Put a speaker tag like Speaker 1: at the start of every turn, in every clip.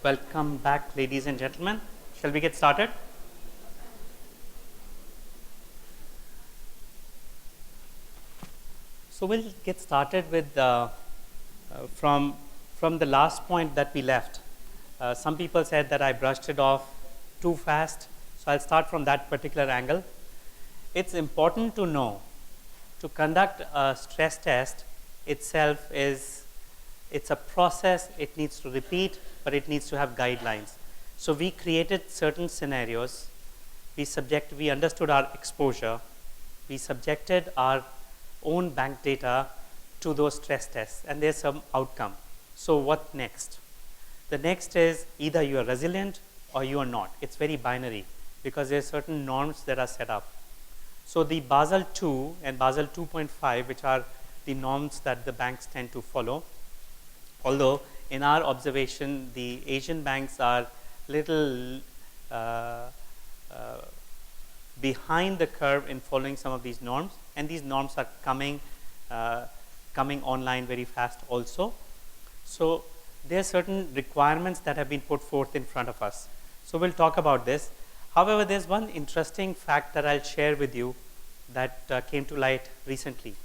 Speaker 1: Welcome back, ladies and gentlemen. Shall we get started? So we'll get started with from from the last point that we left. Some people said that I brushed it off too fast, so I'll start from that particular angle. It's important to know to conduct a stress test itself it's a process. It needs to repeat, but it needs to have guidelines. So we created certain scenarios. We understood our exposure. We subjected our own bank data to those stress tests, and there's some outcome. So what next? The next is either you are resilient or you are not. It's very binary because there are certain norms that are set up. So the Basel II and Basel 2.5, which are the norms that the banks tend to follow, although in our observation, the Asian banks are little behind the curve in following some of these norms, and these norms are coming online very fast also. So there are certain requirements that have been put forth in front of us. So we'll talk about this. However, there's one interesting fact that I'll share with you that came to light recently.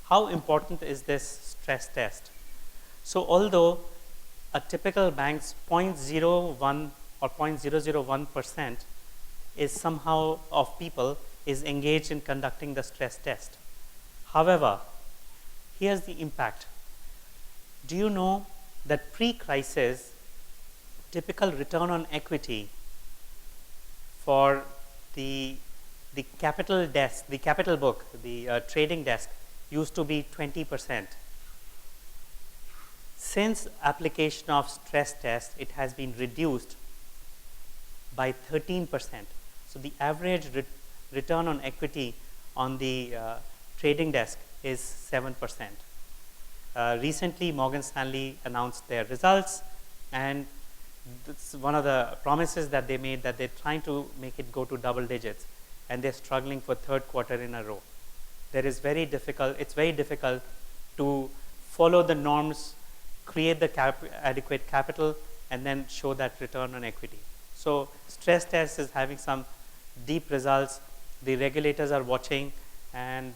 Speaker 1: How important is this stress test? So although a typical bank's 0.01 or 0.001% is somehow of people is engaged in conducting the stress test. However, here's the impact. Do you know that pre-crisis typical return on equity for the capital desk, the capital book, the trading desk used to be 20%. Since application of stress test, it has been reduced by 13%. So the average return on equity on the trading desk is 7%. Recently, Morgan Stanley announced their results, and it's one of the promises that they made that they're trying to make it go to double digits, and they're struggling for third quarter in a row. It's very difficult to follow the norms, create the adequate capital, and then show that return on equity. So stress test is having some deep results. The regulators are watching, and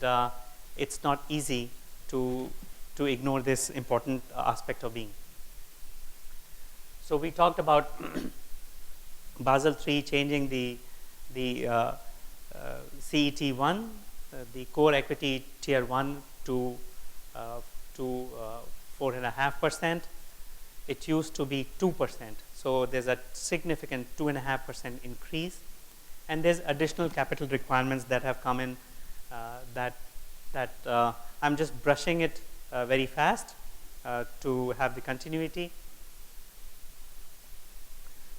Speaker 1: it's not easy to ignore this important aspect of being. So we talked about Basel III changing the CET1, the core equity tier 1 to 4.5%. It used to be 2%. So there's a significant 2.5% increase. And there's additional capital requirements that have come in that I'm just brushing it very fast to have the continuity.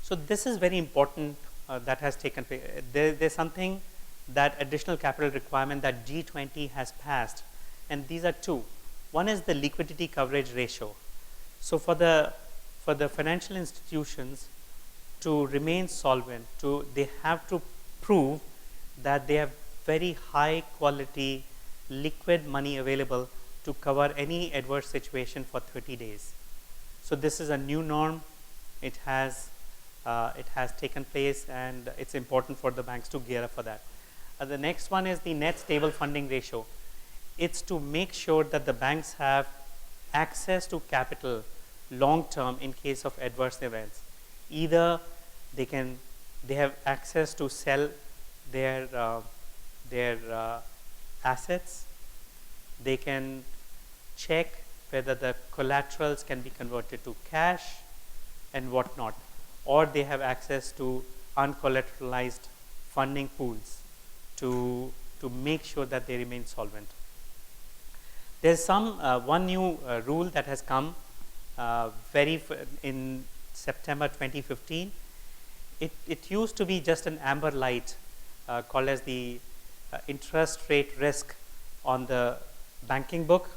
Speaker 1: So this is very important that has taken place. There's something that additional capital requirement that G20 has passed, and these are two. One is the liquidity coverage ratio. So for the financial institutions to remain solvent, they have to prove that they have very high quality liquid money available to cover any adverse situation for 30 days. So this is a new norm. It has taken place, and it's important for the banks to gear up for that. The next one is the net stable funding ratio. It's to make sure that the banks have access to capital long term in case of adverse events. Either they have access to sell their assets. They can check whether the collaterals can be converted to cash and whatnot, or they have access to uncollateralized funding pools to make sure that they remain solvent. There's one new rule that has come in September 2015. It used to be just an amber light called as the interest rate risk on the banking book,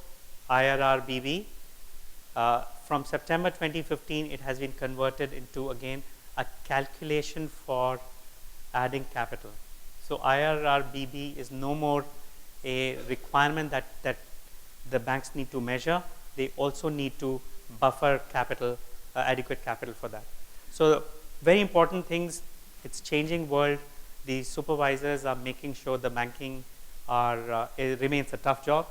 Speaker 1: IRRBB. From September 2015, it has been converted into, again, a calculation for adding capital. So IRRBB is no more a requirement that the banks need to measure. They also need to buffer capital adequate capital for that. So very important things. It's changing world. The supervisors are making sure the banking it remains a tough job.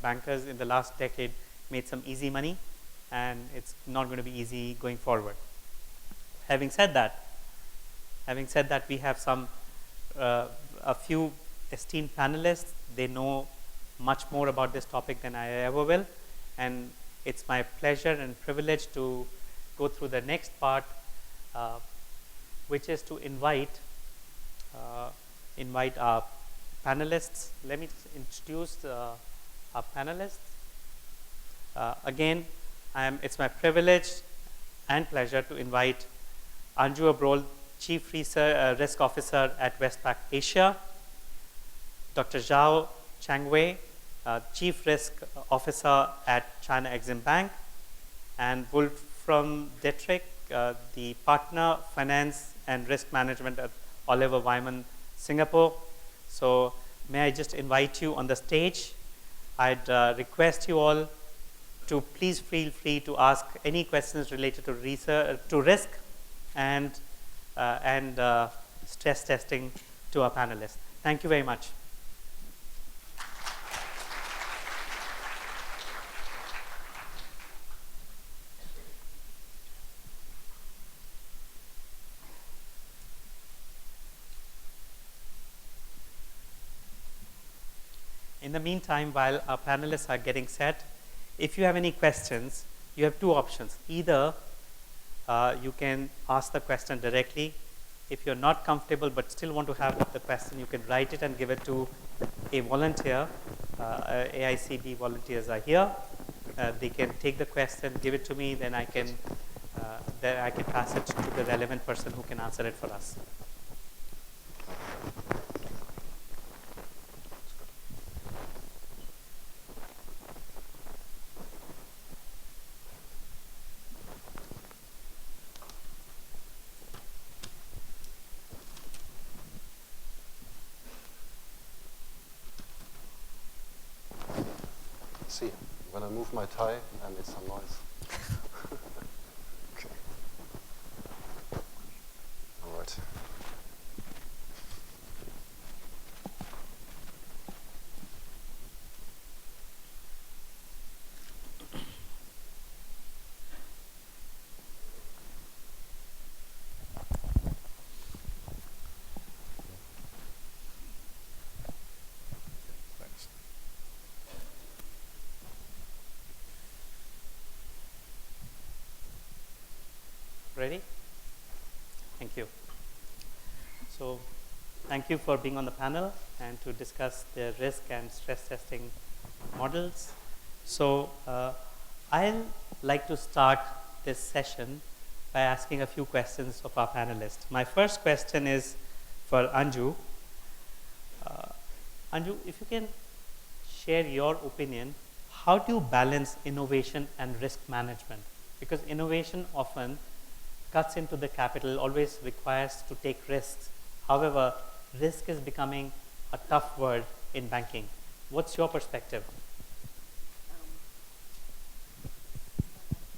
Speaker 1: Bankers in the last decade made some easy money, and it's not going to be easy going forward. Having said that, we have a few esteemed panelists. They know much more about this topic than I ever will, and it's my pleasure and privilege to go through the next part, which is to invite our panelists. Let me just introduce our panelists. Again, it's my privilege and pleasure to invite Anju Abrol, Chief Risk Officer at Westpac Asia, Dr. Zhao Changwei, Chief Risk Officer at China Exim Bank, and Wolfram Dietrich, the Partner Finance and Risk Management at Oliver Wyman, Singapore. So may I just invite you on the stage. I'd request you all to please feel free to ask any questions related to research, to risk, and stress testing to our panelists. Thank you very much. In the meantime, while our panelists are getting set, if you have any questions, you have two options. Either you can ask the question directly. If you're not comfortable but still want to have the question, you can write it and give it to a volunteer. AICB volunteers are here. They can take the question, give it to me, then I can pass it to the relevant person who can answer it for us.
Speaker 2: When I move my tie, I made some noise. Okay. All right.
Speaker 1: Ready? Thank you. So thank you for being on the panel and to discuss the risk and stress testing models. So I'll like to start this session by asking a few questions of our panelists. My first question is for Anju. Anju, if you can share your opinion, how do you balance innovation and risk management? Because innovation often cuts into the capital, always requires to take risks. However, risk is becoming a tough word in banking. What's your perspective?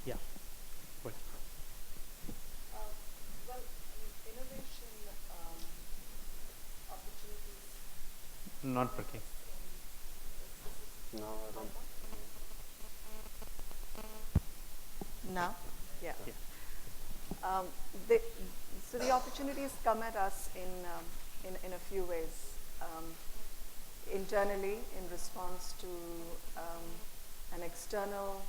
Speaker 1: Yeah. Good.
Speaker 3: Well, innovation opportunities.
Speaker 1: Not working.
Speaker 2: No, I don't.
Speaker 3: Now? Yeah.
Speaker 1: Yeah.
Speaker 3: So the opportunities come at us in a few ways. Internally, in response to an external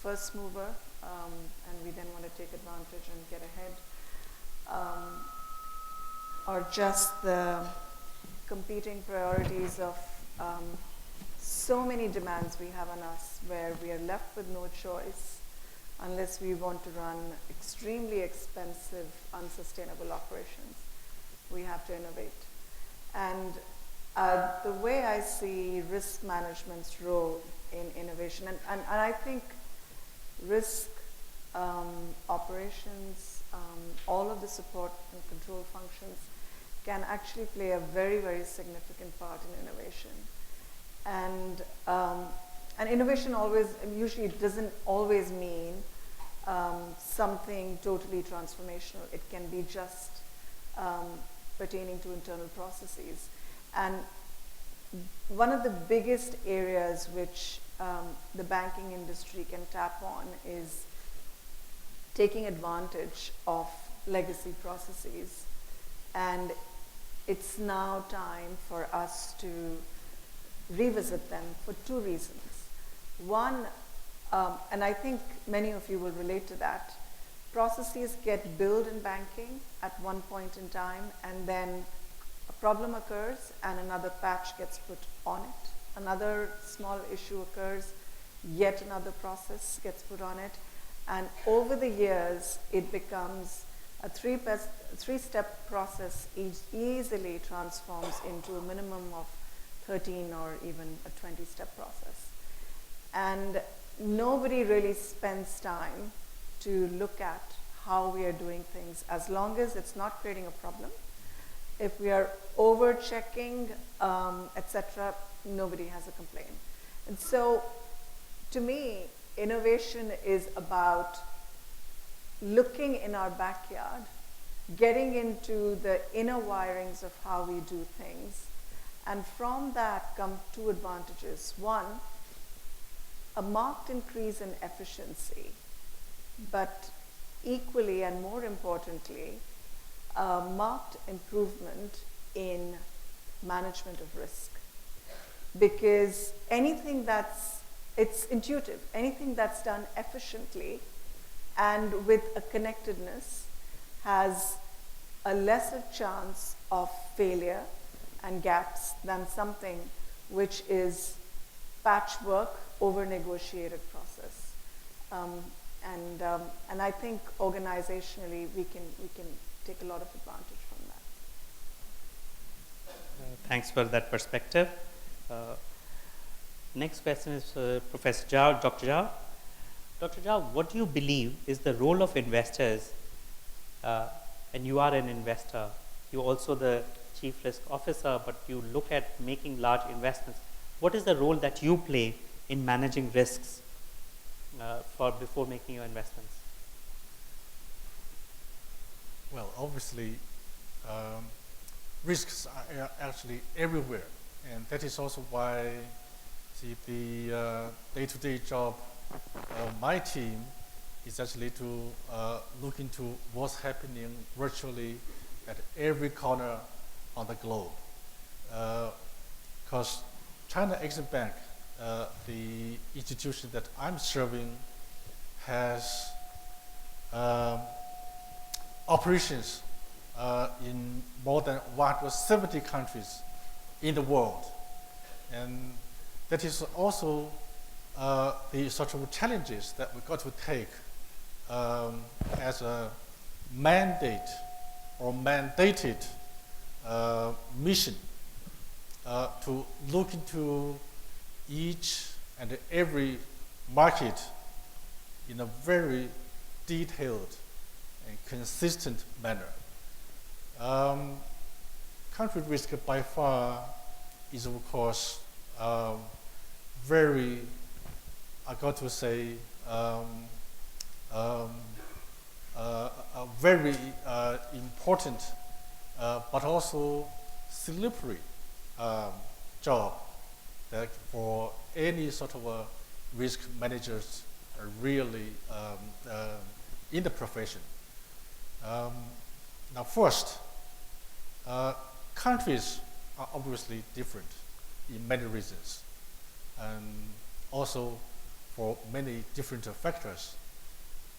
Speaker 3: first mover, and we then want to take advantage and get ahead, or just the competing priorities of so many demands we have on us, where we are left with no choice unless we want to run extremely expensive, unsustainable operations. We have to innovate. And the way I see risk management's role in innovation, and I think risk operations, all of the support and control functions can actually play a very, very significant part in innovation. And and innovation always, usually doesn't always mean something totally transformational. It can be just pertaining to internal processes. And one of the biggest areas which the banking industry can tap on is taking advantage of legacy processes. And it's now time for us to revisit them for two reasons. One, and I think many of you will relate to that, processes get built in banking at one point in time, and then a problem occurs and another patch gets put on it. Another small issue occurs, yet another process gets put on it. And over the years, it becomes a three-step process, easily transforms into a minimum of 13 or even a 20-step process. And nobody really spends time to look at how we are doing things, as long as it's not creating a problem. If we are over-checking, etc., nobody has a complaint. And so, to me, innovation is about looking in our backyard, getting into the inner wirings of how we do things, and from that come two advantages. One, a marked increase in efficiency, but equally and more importantly, a marked improvement in management of risk. Because it's intuitive, anything that's done efficiently and with a connectedness has a lesser chance of failure and gaps than something which is patchwork, over-negotiated process. And I think organizationally we can take a lot of advantage from that.
Speaker 1: Thanks for that perspective. Next question is Professor Jha, Dr. Jha. Dr. Jha, what do you believe is the role of investors? And you are an investor. You're also the chief risk officer, but you look at making large investments. What is the role that you play in managing risks before making your investments?
Speaker 4: Well, obviously, risks are actually everywhere, and that is also why the day-to-day job of my team is actually to look into what's happening virtually at every corner on the globe. Because China Exim Bank, the institution that I'm serving, has operations in more than 170 countries in the world. And that is also the sort of challenges that we've got to take as a mandate or mandated mission to look into each and every market in a very detailed and consistent manner. Country risk by far is, of course, very, I got to say, a very important but also slippery job that for any sort of risk managers are really in the profession. Now first, countries are obviously different in many reasons, and also for many different factors.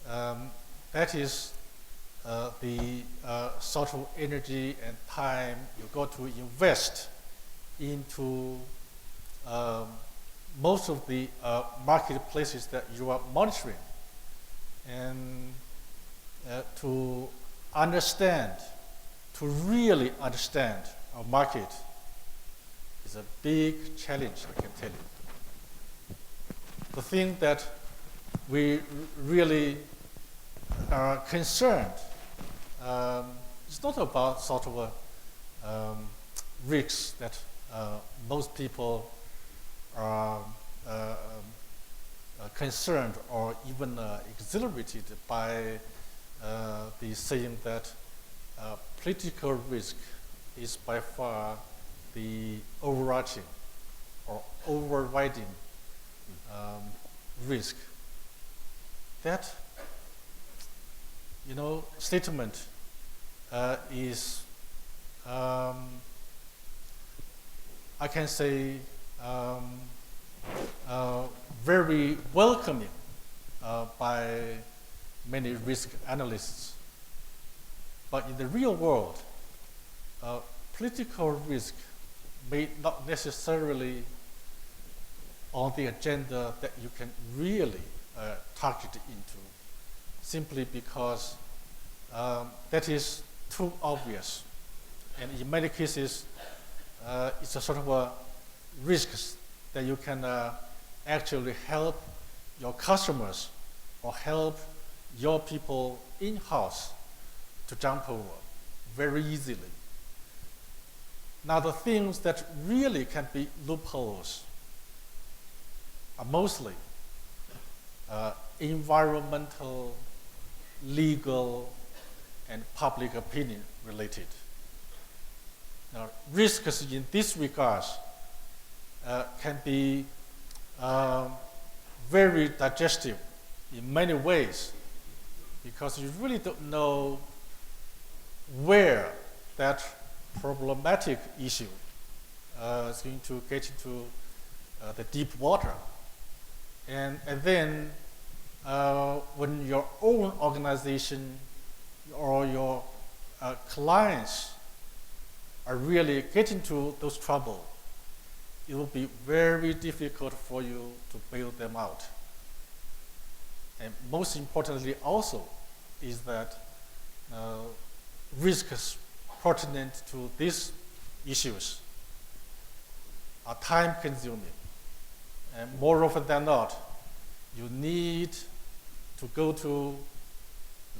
Speaker 4: That is the sort of energy and time you got to invest into most of the marketplaces that you are monitoring, and to understand, to really understand our market is a big challenge, I can tell you. The thing that we really are concerned, it's not about sort of risks that most people are concerned or even exhilarated by the saying that political risk is by far the overarching or overriding risk. That, statement is, I can say, very welcoming by many risk analysts. But in the real world, political risk may not necessarily on the agenda that you can really target into, simply because that is too obvious. And in many cases, it's a sort of a risk that you can actually help your customers or help your people in-house to jump over very easily. Now, the things that really can be loopholes are mostly environmental, legal, and public opinion related. Now, risks in this regard can be very digestive in many ways, because you really don't know where that problematic issue is going to get into the deep water. And then when your own organization or your clients are really getting into those trouble, it will be very difficult for you to bail them out. And most importantly also is that risks pertinent to these issues are time consuming. And more often than not, you need to go to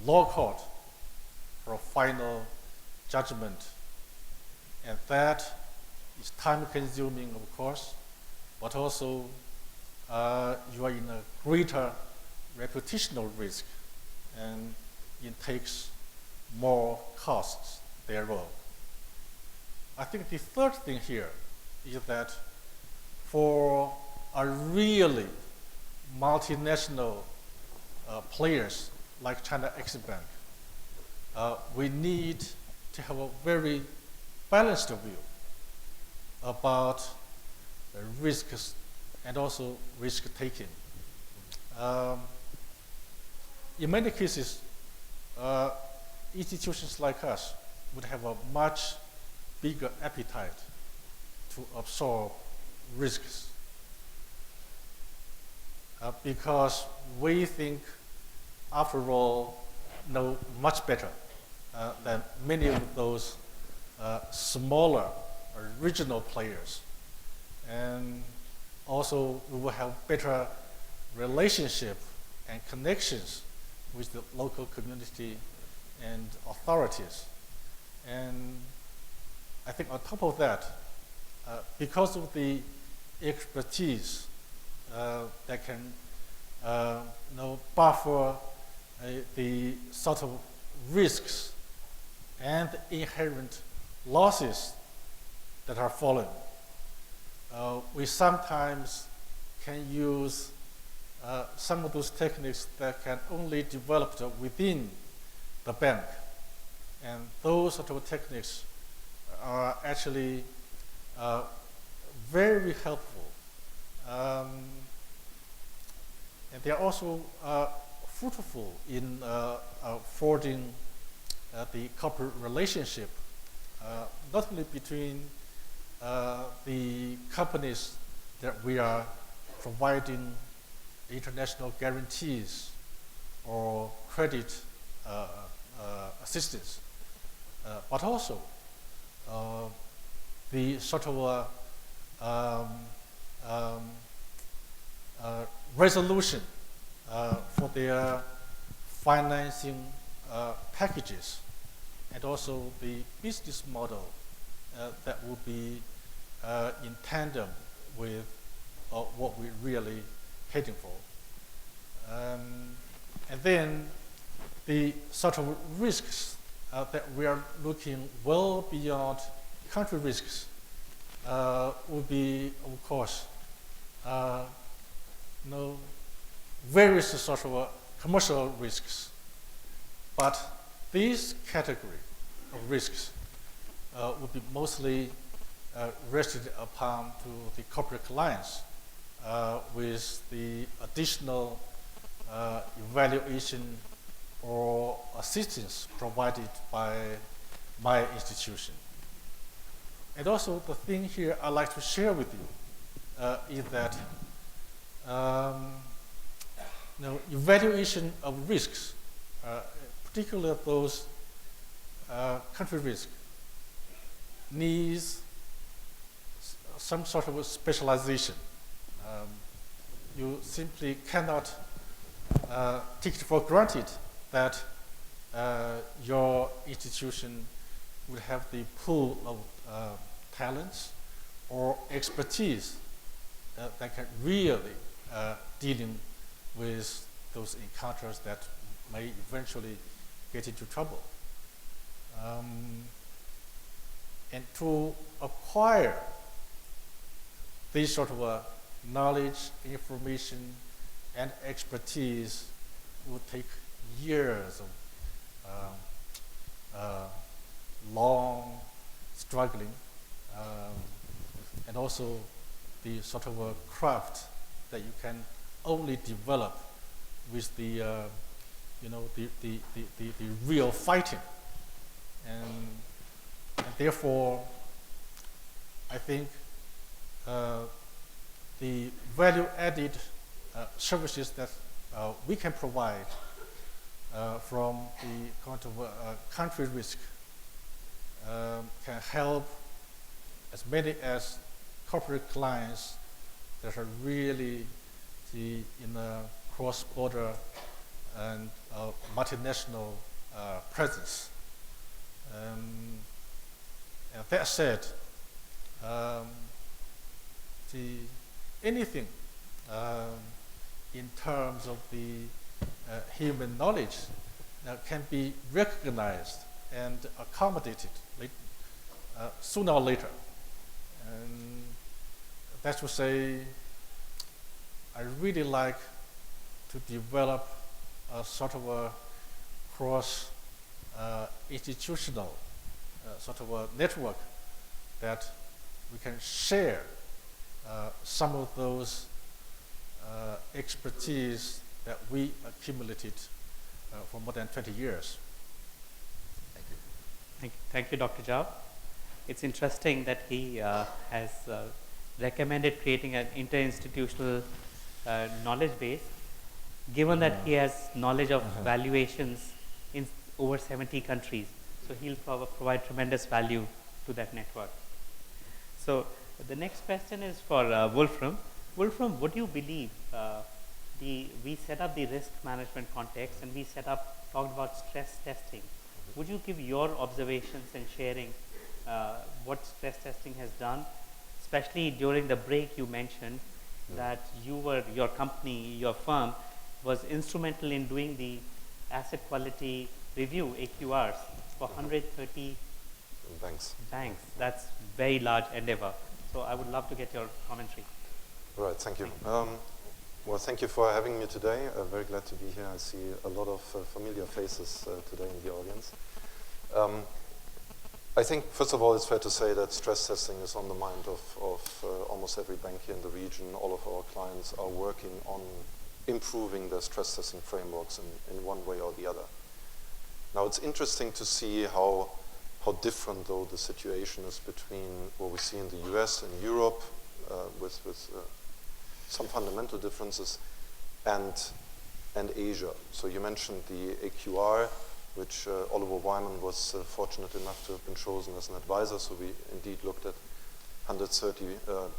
Speaker 4: law court for a final judgment. And that is time consuming, of course, but also you are in a greater reputational risk, and it takes more costs thereof. I think the third thing here is that for a really multinational players like China Exim Bank, we need to have a very balanced view about risks and also risk taking. In many cases, institutions like us would have a much bigger appetite to absorb risks because we think, after all, know much better than many of those smaller or regional players. And also we will have better relationship and connections with the local community and authorities. And I think on top of that, because of the expertise that can buffer the sort of risks and inherent losses that are following, we sometimes can use some of those techniques that can only develop within the bank. And those sort of techniques are actually very helpful. And they are also fruitful in forging the corporate relationship, not only between the companies that we are providing international guarantees or credit assistance, but also the sort of resolution for their financing packages, and also the business model that will be in tandem with what we're really heading for. And then the sort of risks that we are looking well beyond country risks would be, of course, various sort of commercial risks. But these category of risks would be mostly rested upon to the corporate clients with the additional evaluation or assistance provided by my institution. And also the thing here I'd like to share with you is that evaluation of risks, particularly those country risks, needs some sort of a specialization. You simply cannot take it for granted that your institution will have the pool of talents or expertise that can really dealing with those encounters that may eventually get into trouble. And to acquire this sort of knowledge, information, and expertise would take years of long struggling, and also the sort of a craft that you can only develop with the real fighting, and therefore I think the value-added services that we can provide from the kind of country risk can help as many as corporate clients that are really in a cross-border and multinational presence. And that said, anything in terms of the human knowledge can be recognized and accommodated sooner or later. And that's to say, I really like to develop a sort of a cross institutional sort of a network that we can share some of those expertise that we accumulated for more than 20 years. Thank you.
Speaker 1: Thank you, Dr. Zhao. It's interesting that he has recommended creating an interinstitutional knowledge base, given that he has knowledge of valuations in over 70 countries. So he'll provide tremendous value to that network. So the next question is for Wolfram. Wolfram, what do you believe? We set up the risk management context and we talked about stress testing. Would you give your observations and sharing what stress testing has done? Especially during the break you mentioned that your company, your firm was instrumental in doing the asset quality review, AQRs, for 130
Speaker 2: banks.
Speaker 1: That's very large endeavor. So I would love to get your commentary.
Speaker 2: Right, thank you. Well, thank you for having me today. I'm very glad to be here. I see a lot of familiar faces today in the audience. I think, first of all, it's fair to say that stress testing is on the mind of almost every bank here in the region. All of our clients are working on improving their stress testing frameworks in one way or the other. Now, it's interesting to see how different, though, the situation is between what we see in the US and Europe, with some fundamental differences, and Asia. So you mentioned the AQR, which Oliver Wyman was fortunate enough to have been chosen as an advisor. So we indeed looked at 130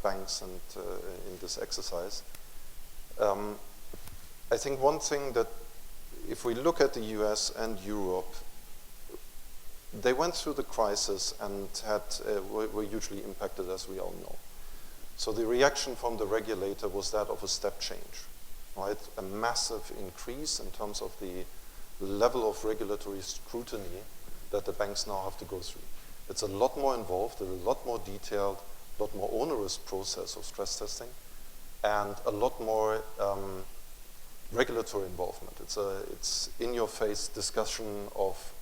Speaker 2: banks and in this exercise. I think one thing that, if we look at the US and Europe, they went through the crisis and were hugely impacted, as we all know. So the reaction from the regulator was that of a step change. right? A massive increase in terms of the level of regulatory scrutiny that the banks now have to go through. It's a lot more involved, a lot more detailed, a lot more onerous process of stress testing, and a lot more regulatory involvement. It's in-your-face discussion of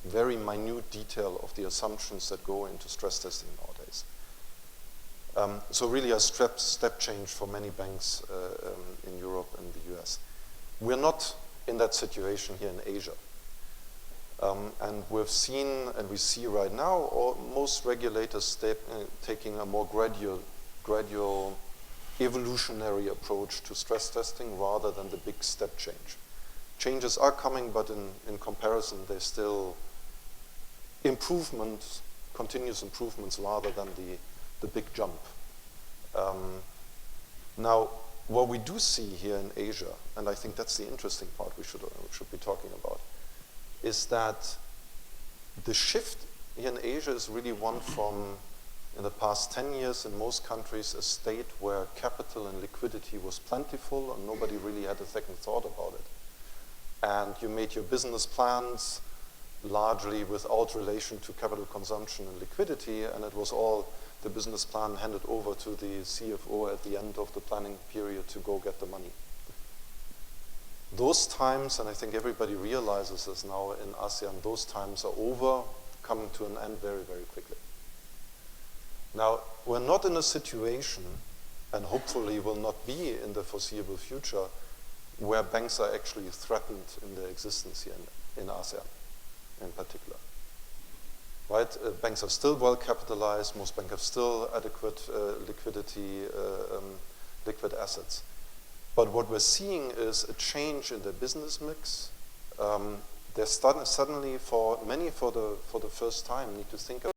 Speaker 2: very minute detail of the assumptions that go into stress testing nowadays. So really a step change for many banks in Europe and the US. We're not in that situation here in Asia. And we've seen, and we see right now, most regulators taking a more gradual evolutionary approach to stress testing rather than the big step change. Changes are coming, but in comparison, they're still improvements, continuous improvements rather than the big jump. Now, what we do see here in Asia, and I think that's the interesting part we should be talking about, is that the shift here in Asia is really one from, in the past 10 years in most countries, a state where capital and liquidity was plentiful and nobody really had a second thought about it. And you made your business plans largely without relation to capital consumption and liquidity, and it was all the business plan handed over to the CFO at the end of the planning period to go get the money. Those times, and I think everybody realizes this now in ASEAN, those times are over, coming to an end very, very quickly. Now, we're not in a situation, and hopefully will not be in the foreseeable future, where banks are actually threatened in their existence here in ASEAN in particular. Right? Banks are still well capitalized, most banks have still adequate liquidity, liquid assets. But what we're seeing is a change in the business mix. They're suddenly, for many for the first time, need to think